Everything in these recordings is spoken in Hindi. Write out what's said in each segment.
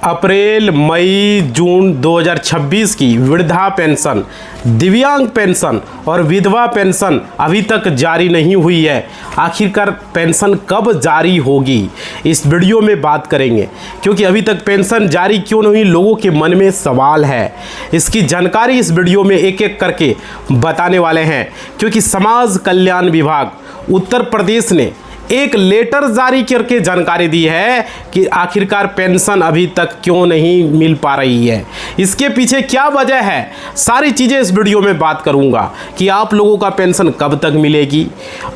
अप्रैल, मई, जून 2026 की वृद्धा पेंशन, दिव्यांग पेंशन और विधवा पेंशन अभी तक जारी नहीं हुई है। आखिरकार पेंशन कब जारी होगी, इस वीडियो में बात करेंगे। क्योंकि अभी तक पेंशन जारी क्यों नहीं हुई, लोगों के मन में सवाल है। इसकी जानकारी इस वीडियो में एक एक करके बताने वाले हैं। क्योंकि समाज कल्याण विभाग उत्तर प्रदेश ने एक लेटर जारी करके जानकारी दी है कि आखिरकार पेंशन अभी तक क्यों नहीं मिल पा रही है, इसके पीछे क्या वजह है, सारी चीज़ें इस वीडियो में बात करूंगा कि आप लोगों का पेंशन कब तक मिलेगी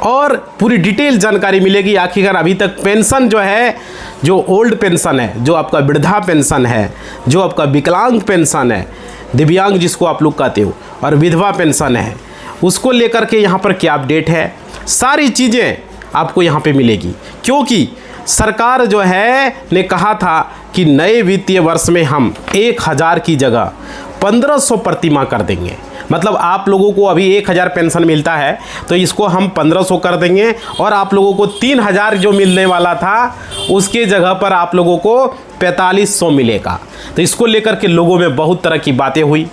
और पूरी डिटेल जानकारी मिलेगी। आखिरकार अभी तक पेंशन जो है, जो ओल्ड पेंशन है, जो आपका वृद्धा पेंशन है, जो आपका विकलांग पेंशन है, दिव्यांग जिसको आप लोग कहते हो, और विधवा पेंशन है, उसको लेकर के यहाँ पर क्या अपडेट है, सारी चीज़ें आपको यहाँ पे मिलेगी। क्योंकि सरकार जो है ने कहा था कि नए वित्तीय वर्ष में हम 1000 की जगह 1500 प्रतिमाह कर देंगे। मतलब आप लोगों को अभी 1000 पेंशन मिलता है तो इसको हम 1500 कर देंगे और आप लोगों को 3000 जो मिलने वाला था उसके जगह पर आप लोगों को 4500 मिलेगा। तो इसको लेकर के लोगों में बहुत तरह की बातें हुई।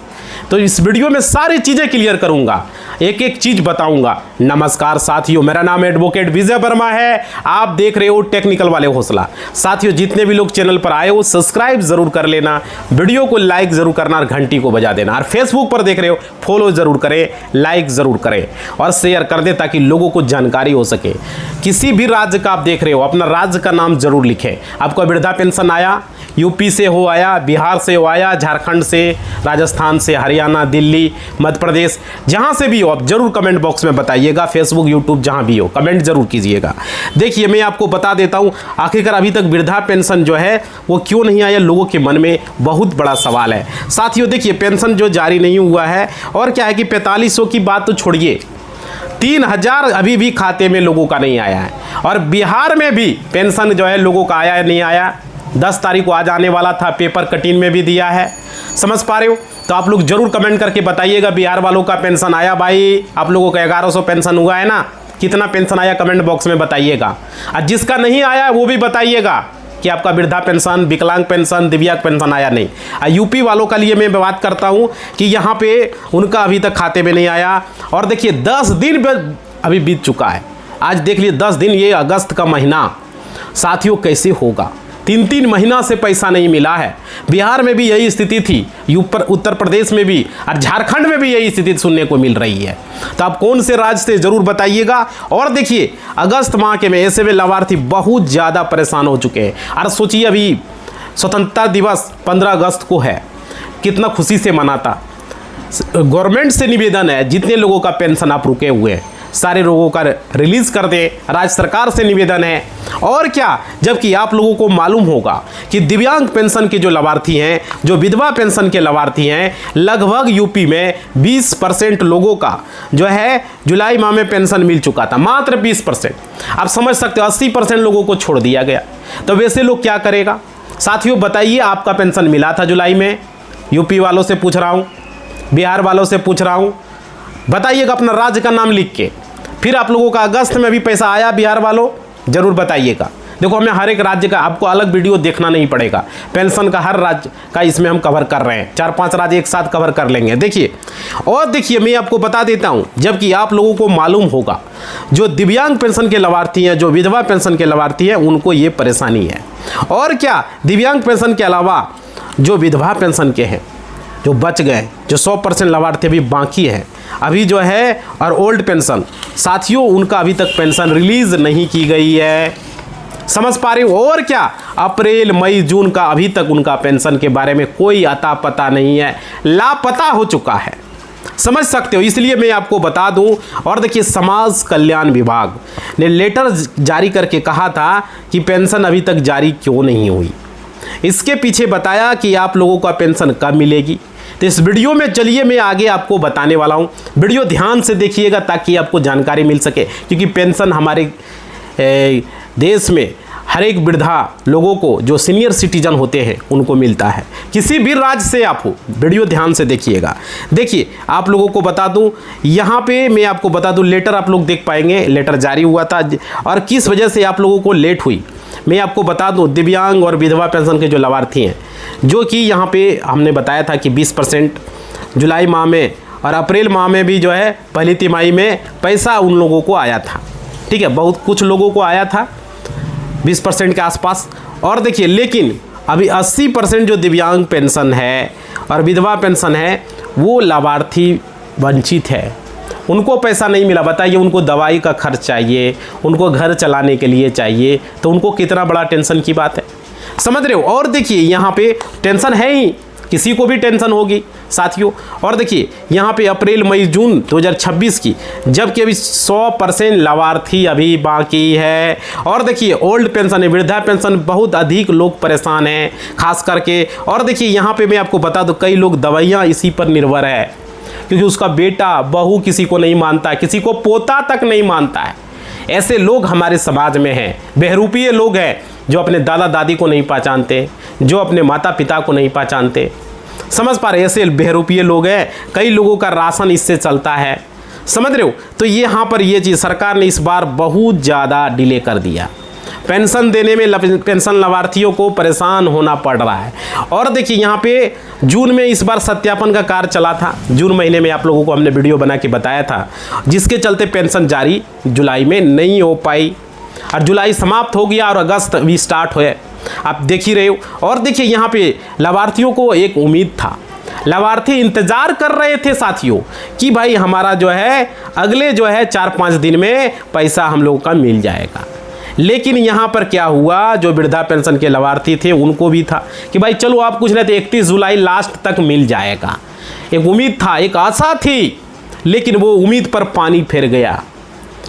तो इस वीडियो में सारी चीज़ें क्लियर करूंगा, एक एक चीज़ बताऊंगा। नमस्कार साथियों, मेरा नाम एडवोकेट विजय वर्मा है, आप देख रहे हो टेक्निकल वाले हौसला। साथियों, जितने भी लोग चैनल पर आए हो सब्सक्राइब जरूर कर लेना, वीडियो को लाइक जरूर करना और घंटी को बजा देना। और फेसबुक पर देख रहे हो फॉलो जरूर करें, लाइक जरूर करें और शेयर कर दे ताकि लोगों को जानकारी हो सके। किसी भी राज्य का आप देख रहे हो अपना राज्य का नाम जरूर लिखें। आपका वृद्धा पेंशन आया, यूपी से हो आया, बिहार से हो आया, झारखंड से, राजस्थान से, हरियाणा, दिल्ली, मध्य प्रदेश, जहाँ से भी हो आप जरूर कमेंट बॉक्स में बताइएगा। फेसबुक, यूट्यूब जहाँ भी हो कमेंट जरूर कीजिएगा। देखिए, मैं आपको बता देता हूँ आखिरकार अभी तक वृद्धा पेंशन जो है वो क्यों नहीं आया, लोगों के मन में बहुत बड़ा सवाल है। साथियों देखिए, पेंशन जो जारी नहीं हुआ है और क्या है कि 4500 की बात तो छोड़िए, 3000 अभी भी खाते में लोगों का नहीं आया है। और बिहार में भी पेंशन जो है लोगों का आया नहीं आया, 10 तारीख को आज आने वाला था, पेपर कटिंग में भी दिया है। समझ पा रहे हो? तो आप लोग जरूर कमेंट करके बताइएगा बिहार वालों का पेंशन आया। भाई आप लोगों का 1100 पेंशन हुआ है ना, कितना पेंशन आया कमेंट बॉक्स में बताइएगा। और जिसका नहीं आया वो भी बताइएगा कि आपका वृद्धा पेंशन, विकलांग पेंशन, दिव्यांग पेंशन आया नहीं। यूपी वालों का लिए मैं बात करता हूँ कि यहाँ पे उनका अभी तक खाते में नहीं आया। और देखिए 10 दिन अभी बीत चुका है, आज देख लीजिए 10 दिन, ये अगस्त का महीना। साथियों कैसे होगा, 3 महीना से पैसा नहीं मिला है। बिहार में भी यही स्थिति थी, उत्तर प्रदेश में भी और झारखंड में भी यही स्थिति सुनने को मिल रही है। तो आप कौन से राज्य से जरूर बताइएगा। और देखिए अगस्त माह के में ऐसे में लाभार्थी बहुत ज़्यादा परेशान हो चुके हैं। और सोचिए अभी स्वतंत्रता दिवस 15 अगस्त को है, कितना खुशी से मनाता। गवर्नमेंट से निवेदन है, जितने लोगों का पेंशन आप रुके हुए हैं सारे लोगों का रिलीज कर दे, राज्य सरकार से निवेदन है। और क्या, जबकि आप लोगों को मालूम होगा कि दिव्यांग पेंशन के जो लाभार्थी हैं, जो विधवा पेंशन के लाभार्थी हैं, लगभग यूपी में 20% लोगों का जो है जुलाई माह में पेंशन मिल चुका था, मात्र 20%। आप समझ सकते हो 80% लोगों को छोड़ दिया गया। तो वैसे लोग क्या करेगा। साथियों बताइए, आपका पेंशन मिला था जुलाई में? यूपी वालों से पूछ रहा हूँ, बिहार वालों से पूछ रहा हूँ, बताइएगा अपना राज्य का नाम लिख के। फिर आप लोगों का अगस्त में भी पैसा आया बिहार वालों, जरूर बताइएगा। देखो, हमें हर एक राज्य का आपको अलग वीडियो देखना नहीं पड़ेगा, पेंशन का हर राज्य का इसमें हम कवर कर रहे हैं, 4-5 राज्य एक साथ कवर कर लेंगे। देखिए, और देखिए मैं आपको बता देता हूं, जबकि आप लोगों को मालूम होगा जो दिव्यांग पेंशन के लाभार्थी हैं, जो विधवा पेंशन के लाभार्थी हैं, उनको ये परेशानी है। और क्या, दिव्यांग पेंशन के अलावा जो विधवा पेंशन के हैं, जो बच गए, जो 100% लाभार्थी अभी बाकी है अभी जो है, और ओल्ड पेंशन, साथियों उनका अभी तक पेंशन रिलीज नहीं की गई है। समझ पा रहे हो? और क्या, अप्रैल, मई, जून का अभी तक उनका पेंशन के बारे में कोई अता पता नहीं है, लापता हो चुका है। समझ सकते हो, इसलिए मैं आपको बता दूं। और देखिए, समाज कल्याण विभाग ने लेटर जारी करके कहा था कि पेंशन अभी तक जारी क्यों नहीं हुई। इसके पीछे बताया कि आप लोगों का पेंशन कब मिलेगी। तो इस वीडियो में चलिए मैं आगे आपको बताने वाला हूँ, वीडियो ध्यान से देखिएगा ताकि आपको जानकारी मिल सके। क्योंकि पेंशन हमारे देश में हर एक वृद्धा लोगों को, जो सीनियर सिटीजन होते हैं, उनको मिलता है, किसी भी राज्य से आप हो। वीडियो ध्यान से देखिएगा। देखिए, आप लोगों को बता दूं, यहाँ पे मैं आपको बता दूं, लेटर आप लोग देख पाएंगे, लेटर जारी हुआ था और किस वजह से आप लोगों को लेट हुई मैं आपको बता दूं। दिव्यांग और विधवा पेंशन के जो लाभार्थी हैं, जो कि यहाँ पे हमने बताया था कि 20% जुलाई माह में और अप्रैल माह में भी जो है पहली तिमाही में पैसा उन लोगों को आया था। ठीक है, बहुत कुछ लोगों को आया था 20% के आसपास। और देखिए, लेकिन अभी 80% जो दिव्यांग पेंशन है और विधवा पेंशन है वो लाभार्थी वंचित है, उनको पैसा नहीं मिला। बताइए, उनको दवाई का खर्च चाहिए, उनको घर चलाने के लिए चाहिए, तो उनको कितना बड़ा टेंशन की बात है, समझ रहे हो। और देखिए यहाँ पे टेंशन है ही, किसी को भी टेंशन होगी साथियों। और देखिए यहाँ पे अप्रैल मई जून 2026 की, जबकि अभी 100% लाभार्थी अभी बाकी है। और देखिए ओल्ड पेंशन है, वृद्धा पेंशन बहुत अधिक लोग परेशान हैं खास करके। और देखिए यहाँ पे मैं आपको बता दूं, कई लोग दवाइयाँ इसी पर निर्भर है, क्योंकि उसका बेटा बहू किसी को नहीं मानता, किसी को पोता तक नहीं मानता है। ऐसे लोग हमारे समाज में हैं, बहरूपीय लोग हैं जो अपने दादा दादी को नहीं पहचानते, जो अपने माता पिता को नहीं पहचानते, समझ पा रहे, ऐसे बहरूपीय लोग हैं। कई लोगों का राशन इससे चलता है, समझ रहे हो। तो यहाँ पर ये चीज़ सरकार ने इस बार बहुत ज़्यादा डिले कर दिया, पेंशन देने में पेंशन लाभार्थियों को परेशान होना पड़ रहा है। और देखिए यहाँ पे जून में इस बार सत्यापन का कार्य चला था, जून महीने में आप लोगों को हमने वीडियो बना के बताया था, जिसके चलते पेंशन जारी जुलाई में नहीं हो पाई और जुलाई समाप्त हो गया और अगस्त भी स्टार्ट हुए, आप देख ही रहे हो। और देखिए यहाँ पे लाभार्थियों को एक उम्मीद था, लाभार्थी इंतजार कर रहे थे साथियों कि भाई हमारा जो है अगले जो है 4-5 दिन में पैसा हम लोगों का मिल जाएगा। लेकिन यहाँ पर क्या हुआ, जो वृद्धा पेंशन के लाभार्थी थे उनको भी था कि भाई चलो आप कुछ नहीं तो 31 जुलाई लास्ट तक मिल जाएगा, एक उम्मीद था, एक आशा थी, लेकिन वो उम्मीद पर पानी फिर गया,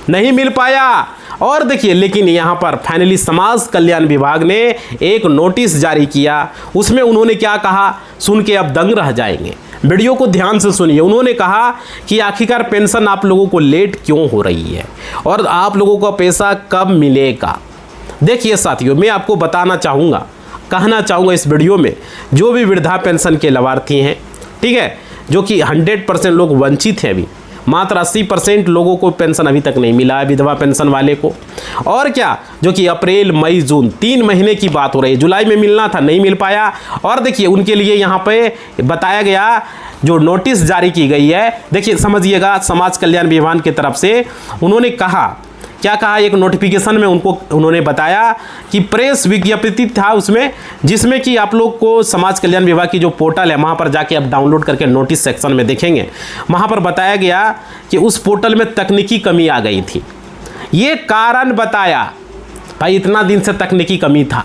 नहीं मिल पाया। और देखिए लेकिन यहाँ पर फाइनली समाज कल्याण विभाग ने एक नोटिस जारी किया, उसमें उन्होंने क्या कहा सुन के अब दंग रह जाएंगे, वीडियो को ध्यान से सुनिए। उन्होंने कहा कि आखिरकार पेंशन आप लोगों को लेट क्यों हो रही है और आप लोगों को पैसा कब मिलेगा। देखिए साथियों, मैं आपको बताना चाहूँगा, कहना चाहूँगा इस वीडियो में, जो भी वृद्धा पेंशन के लाभार्थी हैं, ठीक है, जो कि 100% लोग वंचित हैं, अभी मात्र 80% लोगों को पेंशन अभी तक नहीं मिला है, विधवा पेंशन वाले को। और क्या, जो कि अप्रैल मई जून 3 महीने की बात हो रही है, जुलाई में मिलना था, नहीं मिल पाया। और देखिए उनके लिए यहाँ पे बताया गया, जो नोटिस जारी की गई है, देखिए समझिएगा, समाज कल्याण विभाग की तरफ से उन्होंने कहा, क्या कहा, एक नोटिफिकेशन में उन्होंने बताया कि प्रेस विज्ञप्ति था उसमें, जिसमें कि आप लोग को समाज कल्याण विभाग की जो पोर्टल है वहाँ पर जाके आप डाउनलोड करके नोटिस सेक्शन में देखेंगे, वहाँ पर बताया गया कि उस पोर्टल में तकनीकी कमी आ गई थी। ये कारण बताया, भाई इतना दिन से तकनीकी कमी था,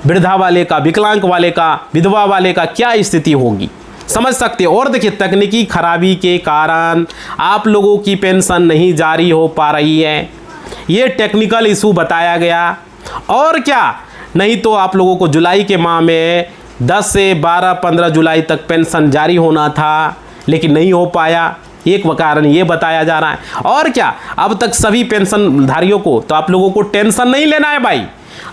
वृद्धा वाले का, विकलांग वाले का, विधवा वाले का क्या स्थिति होगी, समझ सकते हो। और देखिए तकनीकी खराबी के कारण आप लोगों की पेंशन नहीं जारी हो पा रही है, ये टेक्निकल इशू बताया गया। और क्या, नहीं तो आप लोगों को जुलाई के माह में 10 से 12-15 जुलाई तक पेंशन जारी होना था, लेकिन नहीं हो पाया, एक कारण ये बताया जा रहा है। और क्या, अब तक सभी पेंशनधारियों को, तो आप लोगों को टेंशन नहीं लेना है भाई,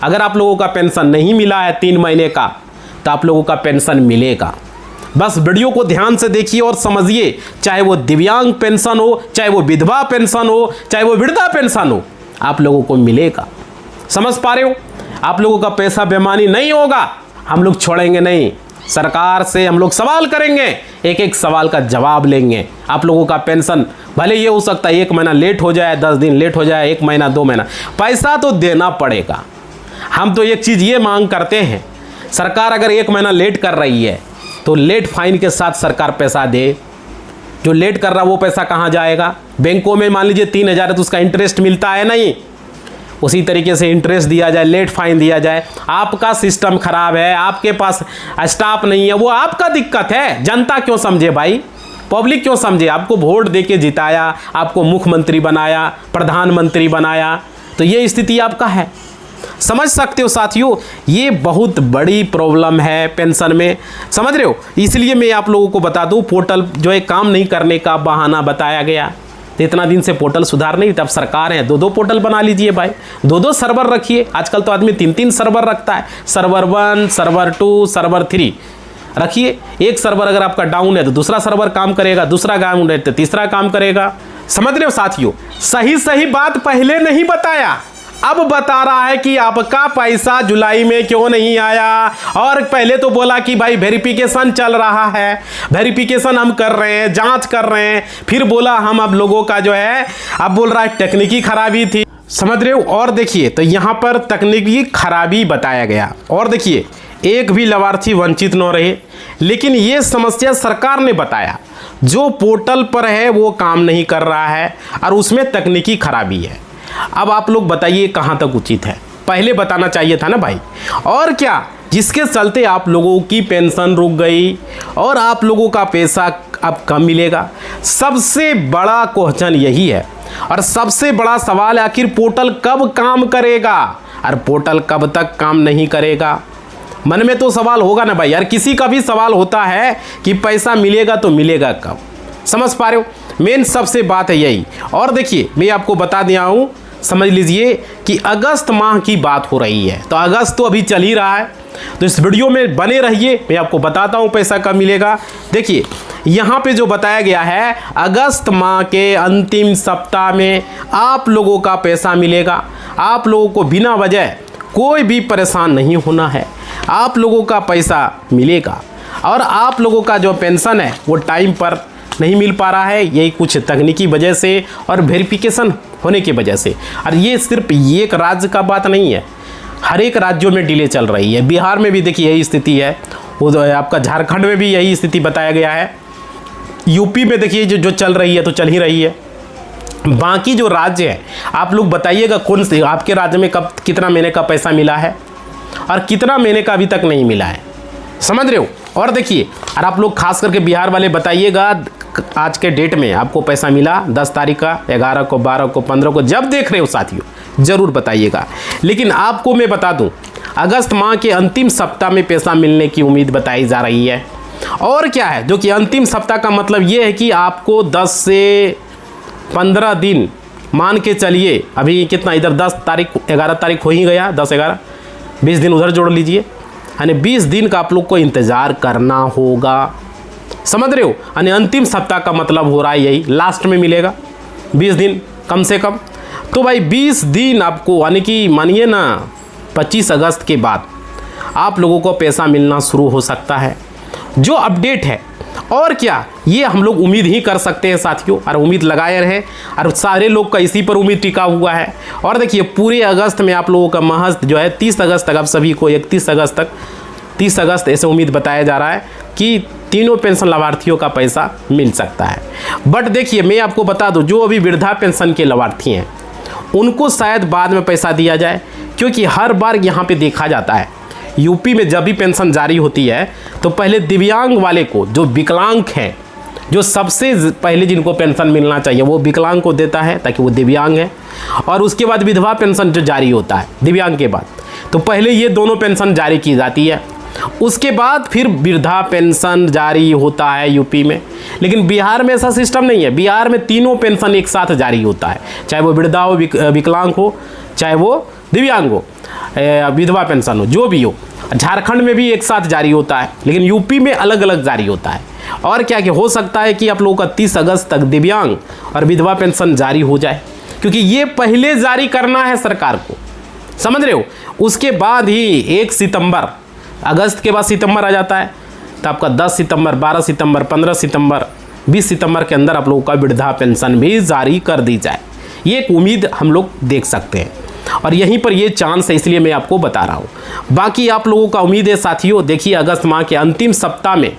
अगर आप लोगों का पेंशन नहीं मिला है 3 महीने का, तो आप लोगों का पेंशन मिलेगा। बस वीडियो को ध्यान से देखिए और समझिए, चाहे वो दिव्यांग पेंशन हो, चाहे वो विधवा पेंशन हो, चाहे वो वृद्धा पेंशन हो, आप लोगों को मिलेगा। समझ पा रहे हो, आप लोगों का पैसा बेईमानी नहीं होगा, हम लोग छोड़ेंगे नहीं, सरकार से हम लोग सवाल करेंगे, एक एक सवाल का जवाब लेंगे। आप लोगों का पेंशन भले ये हो सकता है 1 महीना लेट हो जाए, 10 दिन लेट हो जाए, 1 महीना 2 महीना, पैसा तो देना पड़ेगा। हम तो एक चीज़ ये मांग करते हैं, सरकार अगर 1 महीना लेट कर रही है तो लेट फाइन के साथ सरकार पैसा दे। जो लेट कर रहा वो पैसा कहाँ जाएगा, बैंकों में मान लीजिए 3,000 है तो उसका इंटरेस्ट मिलता है नहीं, उसी तरीके से इंटरेस्ट दिया जाए, लेट फाइन दिया जाए। आपका सिस्टम खराब है, आपके पास स्टाफ नहीं है, वो आपका दिक्कत है, जनता क्यों समझे भाई, पब्लिक क्यों समझे। आपको वोट दे के जिताया, आपको मुख्यमंत्री बनाया, प्रधानमंत्री बनाया, तो ये स्थिति आपका है। समझ सकते हो साथियों, ये बहुत बड़ी प्रॉब्लम है पेंशन में, समझ रहे हो। इसलिए मैं आप लोगों को बता दूं, पोर्टल जो है काम नहीं करने का बहाना बताया गया, तो इतना दिन से पोर्टल सुधार नहीं, तब सरकार है 2-2 पोर्टल बना लीजिए भाई, 2-2 सर्वर रखिए। आजकल तो आदमी 3-3 सर्वर रखता है, सर्वर 1, सर्वर 2, सर्वर 3 रखिए। एक सर्वर अगर आपका डाउन है तो दूसरा सर्वर काम करेगा, दूसरा डाउन है तो तीसरा काम करेगा। समझ रहे हो साथियों, सही बात पहले नहीं बताया, अब बता रहा है कि आपका पैसा जुलाई में क्यों नहीं आया। और पहले तो बोला कि भाई वेरिफिकेशन चल रहा है, वेरिफिकेशन हम कर रहे हैं, जांच कर रहे हैं। फिर बोला हम अब लोगों का जो है, अब बोल रहा है तकनीकी खराबी थी। समझ रहे हो। और देखिए तो यहां पर तकनीकी खराबी बताया गया। और देखिए एक भी लाभार्थी वंचित न रहे, लेकिन ये समस्या सरकार ने बताया जो पोर्टल पर है वो काम नहीं कर रहा है और उसमें तकनीकी खराबी है। अब आप लोग बताइए कहाँ तक उचित है, पहले बताना चाहिए था ना भाई। और क्या, जिसके चलते आप लोगों की पेंशन रुक गई और आप लोगों का पैसा अब कम मिलेगा। सबसे बड़ा क्वेश्चन यही है और सबसे बड़ा सवाल है आखिर पोर्टल कब काम करेगा और पोर्टल कब तक काम नहीं करेगा। मन में तो सवाल होगा ना भाई, यार किसी का भी सवाल होता है कि पैसा मिलेगा तो मिलेगा कब। समझ पा रहे हो, मेन सबसे बात है यही। और देखिए मैं आपको बता दिया हूँ, समझ लीजिए कि अगस्त माह की बात हो रही है, तो अगस्त तो अभी चल ही रहा है, तो इस वीडियो में बने रहिए, मैं आपको बताता हूँ पैसा कब मिलेगा। देखिए यहाँ पे जो बताया गया है, अगस्त माह के अंतिम सप्ताह में आप लोगों का पैसा मिलेगा। आप लोगों को बिना वजह कोई भी परेशान नहीं होना है, आप लोगों का पैसा मिलेगा। और आप लोगों का जो पेंशन है वो टाइम पर नहीं मिल पा रहा है, यही कुछ तकनीकी वजह से और वेरिफिकेशन होने की वजह से। और ये सिर्फ एक राज्य का बात नहीं है, हर एक राज्यों में डिले चल रही है। बिहार में भी देखिए यही स्थिति है, वो आपका झारखंड में भी यही स्थिति बताया गया है, यूपी में देखिए जो चल रही है तो चल ही रही है। बाकी जो राज्य है आप लोग बताइएगा कौन से आपके राज्य में कब कितना महीने का पैसा मिला है और कितना महीने का अभी तक नहीं मिला है। समझ रहे हो। और देखिए और आप लोग खास करके बिहार वाले बताइएगा आज के डेट में आपको पैसा मिला 10 तारीख का, 11 को, 12 को, 15 को, जब देख रहे हो साथियों ज़रूर बताइएगा। लेकिन आपको मैं बता दूं अगस्त माह के अंतिम सप्ताह में पैसा मिलने की उम्मीद बताई जा रही है। और क्या है, जो कि अंतिम सप्ताह का मतलब ये है कि आपको 10 से 15 दिन मान के चलिए, अभी कितना इधर 10 तारीख 11 तारीख हो ही गया, 10 11 20 दिन उधर जोड़ लीजिए, यानी 20 दिन का आप लोग को इंतज़ार करना होगा। समझ रहे हो। यानी अंतिम सप्ताह का मतलब हो रहा है यही, लास्ट में मिलेगा 20 दिन कम से कम। तो भाई 20 दिन आपको, यानी कि मानिए ना 25 अगस्त के बाद आप लोगों को पैसा मिलना शुरू हो सकता है, जो अपडेट है। और क्या, ये हम लोग उम्मीद ही कर सकते हैं साथियों, और उम्मीद लगाए रहे और सारे लोग का इसी पर उम्मीद टिका हुआ है। और देखिए पूरे अगस्त में आप लोगों का महज जो है 30 अगस्त तक, आप सभी को 31 अगस्त तक, 30 अगस्त ऐसे उम्मीद बताया जा रहा है कि तीनों पेंशन लाभार्थियों का पैसा मिल सकता है। बट देखिए मैं आपको बता दूं, जो अभी वृद्धा पेंशन के लाभार्थी हैं उनको शायद बाद में पैसा दिया जाए, क्योंकि हर बार यहाँ पे देखा जाता है यूपी में जब भी पेंशन जारी होती है तो पहले दिव्यांग वाले को, जो विकलांग हैं, जो सबसे पहले जिनको पेंशन मिलना चाहिए वो विकलांग को देता है ताकि वो दिव्यांग है। और उसके बाद विधवा पेंशन जो जारी होता है दिव्यांग के बाद, तो पहले ये दोनों पेंशन जारी की जाती है, उसके बाद फिर वृद्धा पेंशन जारी होता है यूपी में। लेकिन बिहार में ऐसा सिस्टम नहीं है, बिहार में तीनों पेंशन एक साथ जारी होता है, चाहे वो वृद्धा हो, विकलांग हो, चाहे वो दिव्यांग हो, विधवा पेंशन हो, जो भी हो। झारखंड में भी एक साथ जारी होता है, लेकिन यूपी में अलग अलग जारी होता है। और क्या कि हो सकता है कि आप लोगों का 30 अगस्त तक दिव्यांग और विधवा पेंशन जारी हो जाए, क्योंकि ये पहले जारी करना है सरकार को। समझ रहे हो। उसके बाद ही 1 सितंबर, अगस्त के बाद सितंबर आ जाता है, तो आपका 10 सितंबर, 12 सितंबर, 15 सितंबर, 20 सितंबर के अंदर आप लोगों का वृद्धा पेंशन भी जारी कर दी जाए। ये एक उम्मीद हम लोग देख सकते हैं और यहीं पर ये चांस है, इसलिए मैं आपको बता रहा हूँ। बाकी आप लोगों का उम्मीद है साथियों, देखिए अगस्त माह के अंतिम सप्ताह में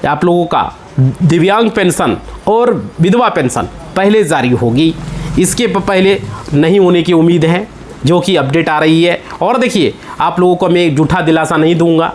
आप लोगों का दिव्यांग पेंशन और विधवा पेंशन पहले जारी होगी, इसके पहले नहीं होने की उम्मीद है, जो कि अपडेट आ रही है। और देखिए आप लोगों को मैं झूठा दिलासा नहीं दूंगा,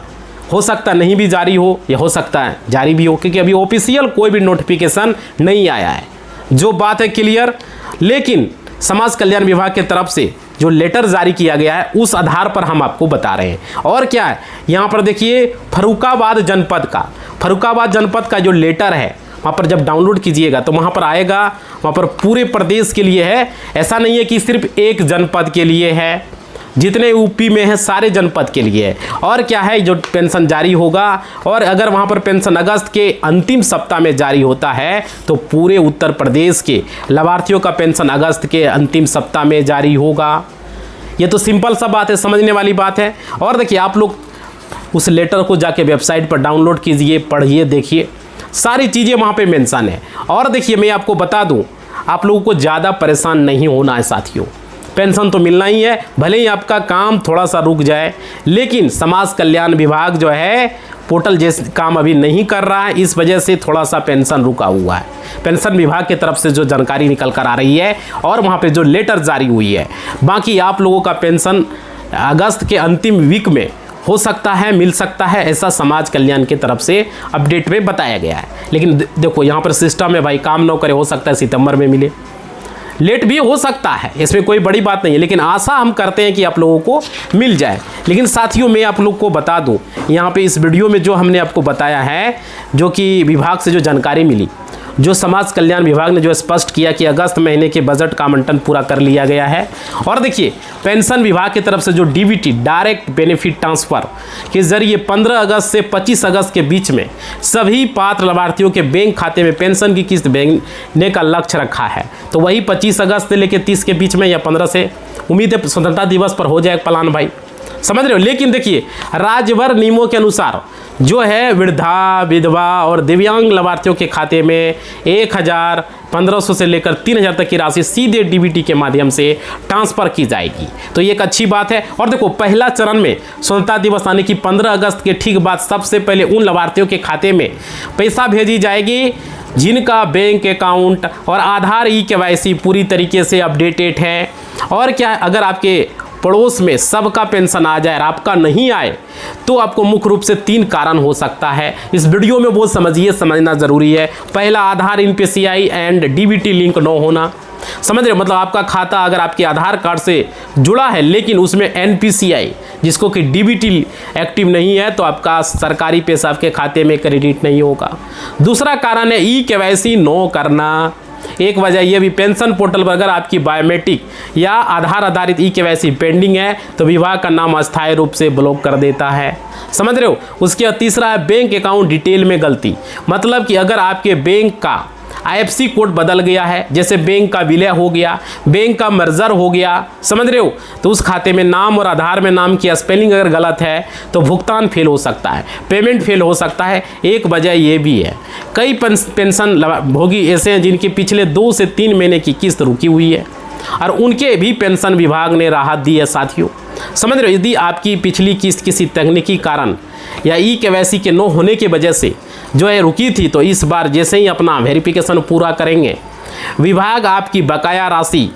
हो सकता नहीं भी जारी हो या हो सकता है जारी भी हो, क्योंकि अभी ऑफिशियल कोई भी नोटिफिकेशन नहीं आया है। जो बात है क्लियर, लेकिन समाज कल्याण विभाग की तरफ से जो लेटर जारी किया गया है उस आधार पर हम आपको बता रहे हैं। और क्या है, यहाँ पर देखिए फर्रुखाबाद जनपद का जो लेटर है, वहाँ पर जब डाउनलोड कीजिएगा तो वहाँ पर आएगा, वहाँ पर पूरे प्रदेश के लिए है, ऐसा नहीं है कि सिर्फ एक जनपद के लिए है, जितने यूपी में है सारे जनपद के लिए है। और क्या है, जो पेंशन जारी होगा, और अगर वहाँ पर पेंशन अगस्त के अंतिम सप्ताह में जारी होता है तो पूरे उत्तर प्रदेश के लाभार्थियों का पेंशन अगस्त के अंतिम सप्ताह में जारी होगा। ये तो सिंपल सा बात है, समझने वाली बात है। और देखिए आप लोग उस लेटर को जाके वेबसाइट पर डाउनलोड कीजिए, पढ़िए, देखिए, सारी चीज़ें वहाँ पे मेंशन है। और देखिए मैं आपको बता दूँ, आप लोगों को ज़्यादा परेशान नहीं होना है साथियों, पेंशन तो मिलना ही है, भले ही आपका काम थोड़ा सा रुक जाए, लेकिन समाज कल्याण विभाग जो है पोर्टल जैसे काम अभी नहीं कर रहा है, इस वजह से थोड़ा सा पेंशन रुका हुआ है। पेंशन विभाग की तरफ से जो जानकारी निकल कर आ रही है और वहाँ पे जो लेटर जारी हुई है, बाकी आप लोगों का पेंशन अगस्त के अंतिम वीक में हो सकता है, मिल सकता है, ऐसा समाज कल्याण की तरफ से अपडेट में बताया गया है। लेकिन देखो यहाँ पर सिस्टम है भाई, काम न करे, हो सकता है सितंबर में मिले, लेट भी हो सकता है, इसमें कोई बड़ी बात नहीं है, लेकिन आशा हम करते हैं कि आप लोगों को मिल जाए। लेकिन साथियों मैं आप लोग को बता दूं, यहाँ पे इस वीडियो में जो हमने आपको बताया है, जो कि विभाग से जो जानकारी मिली, जो समाज कल्याण विभाग ने जो स्पष्ट किया कि अगस्त महीने के बजट का आवंटन पूरा कर लिया गया है। और देखिए पेंशन विभाग की तरफ से जो डीबीटी डायरेक्ट बेनिफिट ट्रांसफ़र के जरिए 15 अगस्त से 25 अगस्त के बीच में सभी पात्र लाभार्थियों के बैंक खाते में पेंशन की किस्त भेजने का लक्ष्य रखा है। तो वही 25 अगस्त से लेकर 30 के बीच में या 15 से, उम्मीद है स्वतंत्रता दिवस पर हो जाए प्लान भाई, समझ रहे हो। लेकिन देखिए राज्य भर नियमों के अनुसार जो है वृद्धा, विधवा और दिव्यांग लाभार्थियों के खाते में 1,500 से लेकर 3,000 तक की राशि सीधे डीबीटी के माध्यम से ट्रांसफ़र की जाएगी। तो ये एक अच्छी बात है। और देखो पहला चरण में स्वतंत्रता दिवस आने की 15 अगस्त के ठीक बाद सबसे पहले उन लाभार्थियों के खाते में पैसा भेजी जाएगी जिनका बैंक अकाउंट और आधार ई-केवाईसी पूरी तरीके से अपडेटेड है। और क्या है, अगर आपके पड़ोस में सबका पेंशन आ जाए और आपका नहीं आए तो आपको मुख्य रूप से 3 कारण हो सकता है। इस वीडियो में वो समझिए, समझना ज़रूरी है। पहला, आधार एनपीसीआई एंड डीबीटी लिंक न होना, समझ रहे हो, मतलब आपका खाता अगर आपके आधार कार्ड से जुड़ा है लेकिन उसमें एनपीसीआई जिसको कि डीबीटी एक्टिव नहीं है, तो आपका सरकारी पैसा आपके खाते में क्रेडिट नहीं होगा। दूसरा कारण है ई-केवाईसी नो करना। एक वजह यह भी, पेंशन पोर्टल पर अगर आपकी बायोमेट्रिक या आधार आधारित ई-केवाईसी पेंडिंग है तो विभाग का नाम अस्थायी रूप से ब्लॉक कर देता है, समझ रहे हो। उसके तीसरा है बैंक अकाउंट डिटेल में गलती, मतलब कि अगर आपके बैंक का IFSC कोड बदल गया है, जैसे बैंक का विलय हो गया, बैंक का मर्जर हो गया, समझ रहे हो, तो उस खाते में नाम और आधार में नाम की स्पेलिंग अगर गलत है तो भुगतान फेल हो सकता है, पेमेंट फेल हो सकता है। एक वजह ये भी है, कई पेंशन भोगी ऐसे हैं जिनके पिछले 2 से 3 महीने की किस्त रुकी हुई है और उनके भी पेंशन विभाग ने राहत दी है साथियों, समझ रहे हो। यदि आपकी पिछली किस्त किसी तकनीकी कारण या ई-केवाईसी के न होने की वजह से जो है रुकी थी, तो इस बार जैसे ही अपना वेरिफिकेशन पूरा करेंगे विभाग आपकी बकाया राशि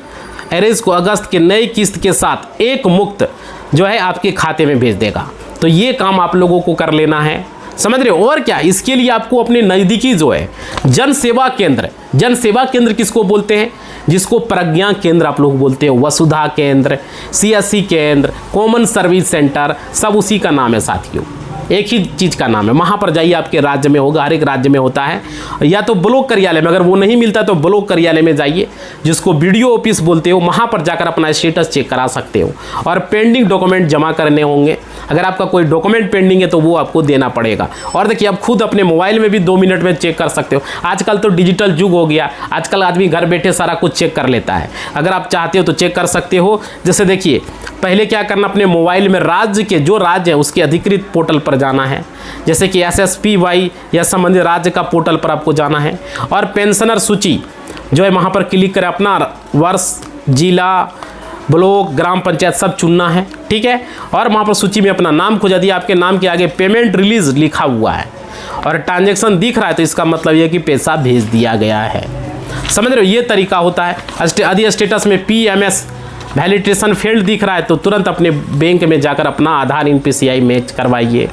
एरेज को अगस्त के नई किस्त के साथ एक मुक्त जो है आपके खाते में भेज देगा। तो ये काम आप लोगों को कर लेना है, समझ रहे हो। और क्या, इसके लिए आपको अपने नज़दीकी जो है जन सेवा केंद्र किसको बोलते हैं, जिसको प्रज्ञा केंद्र आप लोग बोलते हो, वसुधा केंद्र, CSC केंद्र, कॉमन सर्विस सेंटर, सब उसी का नाम है साथियों, एक ही चीज़ का नाम है। वहाँ पर जाइए, आपके राज्य में होगा, हर एक राज्य में होता है, या तो ब्लॉक कार्यालय में, अगर वो नहीं मिलता तो ब्लॉक कार्यालय में जाइए, जिसको BDO ऑफिस बोलते हो, वहाँ पर जाकर अपना स्टेटस चेक करा सकते हो। और पेंडिंग डॉक्यूमेंट जमा करने होंगे, अगर आपका कोई डॉक्यूमेंट पेंडिंग है तो वो आपको देना पड़ेगा। और देखिए आप खुद अपने मोबाइल में भी 2 मिनट में चेक कर सकते हो, आजकल तो डिजिटल युग हो गया, आजकल आदमी घर बैठे सारा कुछ चेक कर लेता है। अगर आप चाहते हो तो चेक कर सकते हो। जैसे देखिए पहले क्या करना, अपने मोबाइल में राज्य के जो राज्य है उसके अधिकृत पोर्टल पर जाना है, जैसे कि SSPY या संबंधित राज्य का पोर्टल पर आपको जाना है और पेंशनर सूची जो है वहाँ पर क्लिक करें, अपना वर्ष, जिला, ब्लॉक, ग्राम पंचायत सब चुनना है, ठीक है। और वहाँ पर सूची में अपना नाम खोजा दिया, आपके नाम के आगे पेमेंट रिलीज लिखा हुआ है और ट्रांजैक्शन दिख रहा है तो इसका मतलब यह कि पैसा भेज दिया गया है, समझ रहे हो। ये तरीका होता है। यदि स्टेटस में PMS वैलिडेशन फेल्ड दिख रहा है तो तुरंत अपने बैंक में जाकर अपना आधार एनपीसीआई मैच करवाइए,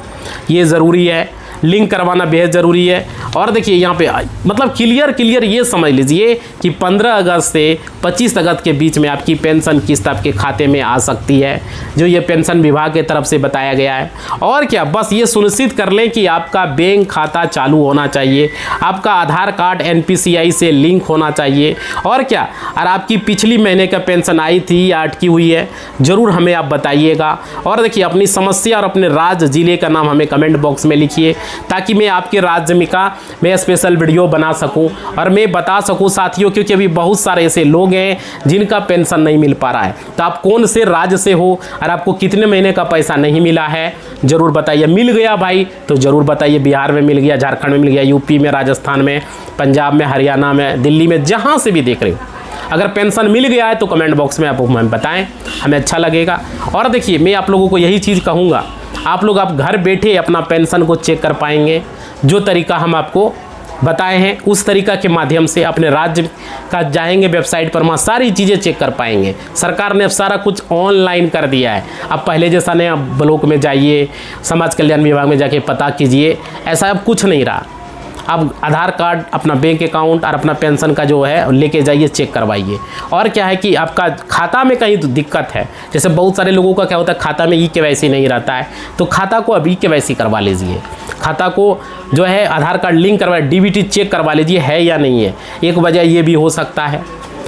ये ज़रूरी है। लिंक करवाना बेहद ज़रूरी है। और देखिए यहाँ पे मतलब क्लियर ये समझ लीजिए कि 15 अगस्त से 25 अगस्त के बीच में आपकी पेंशन किस्त आपके खाते में आ सकती है, जो ये पेंशन विभाग की तरफ से बताया गया है। और क्या, बस ये सुनिश्चित कर लें कि आपका बैंक खाता चालू होना चाहिए, आपका आधार कार्ड एनपीसीआई से लिंक होना चाहिए। और क्या, और आपकी पिछली महीने का पेंशन आई थी या अटकी हुई है, ज़रूर हमें आप बताइएगा। और देखिए अपनी समस्या और अपने राज्य ज़िले का नाम हमें कमेंट बॉक्स में लिखिए, ताकि मैं आपके राज्य में का मैं स्पेशल वीडियो बना सकूं और मैं बता सकूं साथियों, क्योंकि अभी बहुत सारे ऐसे लोग हैं जिनका पेंशन नहीं मिल पा रहा है। तो आप कौन से राज्य से हो और आपको कितने महीने का पैसा नहीं मिला है ज़रूर बताइए। मिल गया भाई तो ज़रूर बताइए, बिहार में मिल गया, झारखंड में मिल गया, यूपी में, राजस्थान में, पंजाब में, हरियाणा में, दिल्ली में, जहाँ से भी देख रहे हो अगर पेंशन मिल गया है तो कमेंट बॉक्स में आप हमें बताएं, हमें अच्छा लगेगा। और देखिए मैं आप लोगों को यही चीज़ कहूँगा, आप लोग आप घर बैठे अपना पेंशन को चेक कर पाएंगे। जो तरीका हम आपको बताए हैं उस तरीका के माध्यम से अपने राज्य का जाएंगे वेबसाइट पर, वहाँ सारी चीज़ें चेक कर पाएंगे। सरकार ने अब सारा कुछ ऑनलाइन कर दिया है। अब पहले जैसा नहीं, अब ब्लॉक में जाइए, समाज कल्याण विभाग में जाके पता कीजिए, ऐसा अब कुछ नहीं रहा। अब आधार कार्ड, अपना बैंक अकाउंट और अपना पेंशन का जो है लेके जाइए, चेक करवाइए। और क्या है कि आपका खाता में कहीं तो दिक्कत है, जैसे बहुत सारे लोगों का क्या होता है खाता में KYC नहीं रहता है, तो खाता को अब KYC करवा लीजिए। खाता को जो है आधार कार्ड लिंक करवा, DBT चेक करवा लीजिए है या नहीं है। एक वजह ये भी हो सकता है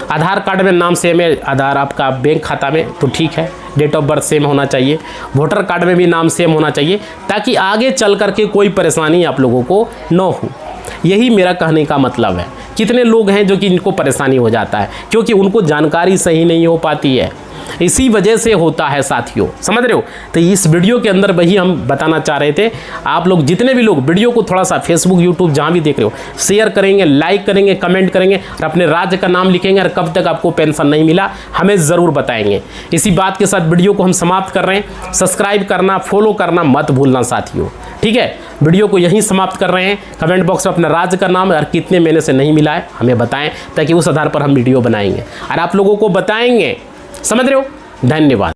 आधार कार्ड में नाम सेम है, आधार आपका बैंक खाता में तो ठीक है, डेट ऑफ बर्थ सेम होना चाहिए, वोटर कार्ड में भी नाम सेम होना चाहिए, ताकि आगे चल करके कोई परेशानी आप लोगों को न हो। यही मेरा कहने का मतलब है। कितने लोग हैं जो कि इनको परेशानी हो जाता है क्योंकि उनको जानकारी सही नहीं हो पाती है, इसी वजह से होता है साथियों, समझ रहे हो। तो इस वीडियो के अंदर वही हम बताना चाह रहे थे। आप लोग जितने भी लोग वीडियो को थोड़ा सा फेसबुक, यूट्यूब जहाँ भी देख रहे हो शेयर करेंगे, लाइक करेंगे, कमेंट करेंगे और अपने राज्य का नाम लिखेंगे और कब तक आपको पेंशन नहीं मिला हमें ज़रूर बताएंगे। इसी बात के साथ वीडियो को हम समाप्त कर रहे हैं। सब्सक्राइब करना, फॉलो करना मत भूलना साथियों, ठीक है। वीडियो को यहीं समाप्त कर रहे हैं। कमेंट बॉक्स में अपना राज्य का नाम और कितने महीने से नहीं मिला है हमें बताएं, ताकि उस आधार पर हम वीडियो बनाएंगे और आप लोगों को बताएंगे, समझ रहे हो। धन्यवाद।